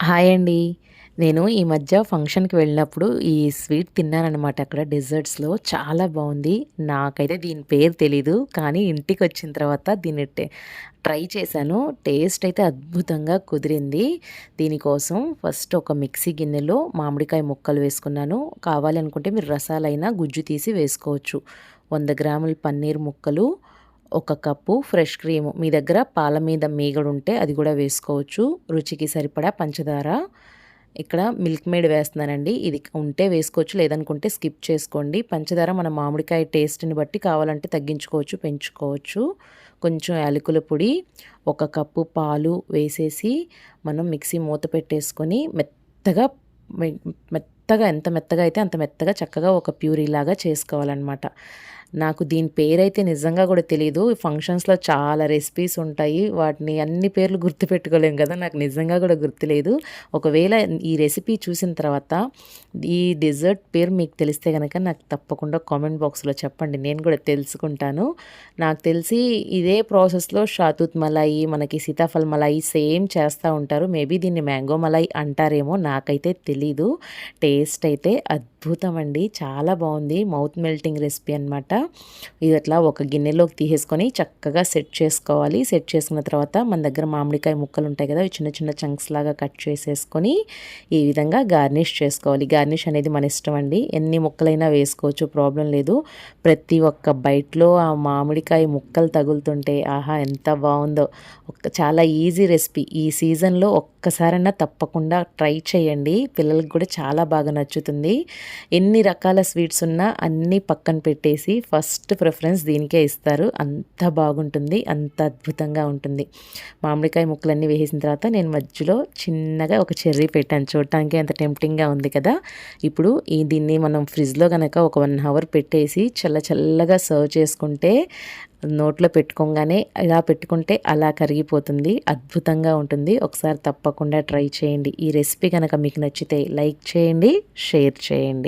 Hi అండి. నేను ఈ మధ్య ఫంక్షన్‌కి వెళ్ళినప్పుడు ఈ స్వీట్ తిన్నాననమాట అక్కడ డెజర్ట్స్‌లో. చాలా బావుంది. నాకైతే దీని పేరు తెలీదు. కానీ ఇంటికొచ్చిన తర్వాత దీన్ని ట్రై చేశాను. టేస్ట్ అయితే అద్భుతంగా కుదిరింది. దీనికోసం ఫస్ట్ ఒక మిక్సీ గిన్నెలో మామిడికాయ ముక్కలు వేసుకున్నాను. కావాలి అనుకుంటే మీరు రసాలైనా గుజ్జు తీసి వేసుకోవచ్చు. 100 గ్రాముల పన్నీర్ ముక్కలు, ఒక కప్పు ఫ్రెష్ క్రీము. మీ దగ్గర పాల మీద మీగడుంటే అది గూడా వేసుకోవచ్చు. రుచికి సరిపడా పంచదార. ఇక్కడ మిల్క్ మేడ్ వేస్తున్నానండి. ఇది ఉంటే వేసుకోవచ్చు, లేదనుకుంటే స్కిప్ చేసుకోండి. పంచదార మన మామిడికాయ టేస్ట్‌ని బట్టి కావాలంటే తగ్గించుకోవచ్చు, పెంచుకోవచ్చు. కొంచెం యాలకుల పొడి, ఒక కప్పు పాలు వేసేసి మనం మిక్సీ మూత పెట్టేసుకొని మెత్తగా మె మెత్తగా ఎంత మెత్తగా అయితే అంత మెత్తగా చక్కగా ఒక ప్యూరీలాగా చేసుకోవాలనమాట. నాకు దీని పేరైతే నిజంగా గూడా తెలీదు. ఫంక్షన్స్‌లో చాలా రెసిపీస్ ఉంటాయి. వాటిని అన్ని పేర్లు గుర్తుపెట్టుకోలేం గదా! నాకు నిజంగా గూడా గుర్తులేదు. ఒకవేళ ఈ రెసిపీ చూసిన తర్వాత ఈ డెజర్ట్ పేరు మీకు తెలిస్తే గనక నాకు తప్పకుండా కామెంట్ బాక్స్‌లో చెప్పండి. నేను గూడా తెలుసుకుంటాను. నాకు తెలిసి ఇదే ప్రాసెస్‌లో షాతూత్ మలాయి, మనకి సీతాఫల్ మలాయి సేమ్ చేస్తా ఉంటారు. మేబీ దీన్ని మ్యాంగో మలాయి అంటారేమో, నాకైతే తెలీదు. టేస్ట్ అయితే అద్భుతమండి. చాలా బావుంది. మౌత్ మెల్టింగ్ రెసిపీ అనమాట. ఇది అట్లా ఒక గిన్నెలోకి తీసేసుకొని చక్కగా సెట్ చేసుకోవాలి. సెట్ చేసుకున్న తర్వాత మన దగ్గర మామిడికాయ ముక్కలు ఉంటాయి కదా! అవి చిన్న చిన్న చంక్స్ లాగా కట్ చేసేసుకొని ఈ విధంగా గార్నిష్ చేసుకోవాలి. గార్నిష్ అనేది మన ఇష్టం అండి. ఎన్ని ముక్కలైనా వేసుకోవచ్చు, ప్రాబ్లం లేదు. ప్రతి ఒక్క బైట్‌లో ఆ మామిడికాయ ముక్కలు తగులుతుంటే ఆహా! ఎంత బావుందో. చాలా ఈజీ రెసిపీ. ఈ సీజన్‌లో ఒక్కసారన్నా తప్పకుండా ట్రై చేయండి. పిల్లలకి కూడా చాలా బాగా నచ్చుతుంది. ఎన్ని రకాల స్వీట్స్ ఉన్నా అన్నీ పక్కన పెట్టేసి ఫస్ట్ ప్రిఫరెన్స్ దీనికే ఇస్తారు. అంత బాగుంటుంది. అంత అద్భుతంగా ఉంటుంది. మామిడికాయ ముక్కలన్నీ వేసేసిన తర్వాత నేను మధ్యలో చిన్నగా ఒక చెర్రీ పెట్టాను. చూడటానికి ఎంత టెంప్టింగ్‌గా ఉంది కదా! ఇప్పుడు దీన్ని మనం ఫ్రిడ్జ్‌లో గనక ఒక 1 అవర్ పెట్టేసి చల్లగా సర్వ్ చేసుకుంటే నోట్లో పెట్టుకోగానే ఇలా పెట్టుకుంటే అలా కరిగిపోతుంది. అద్భుతంగా ఉంటుంది. ఒకసారి తప్పకుండా ట్రై చేయండి. ఈ రెసిపీ గనక మీకు నచ్చితే లైక్ చేయండి, షేర్ చేయండి.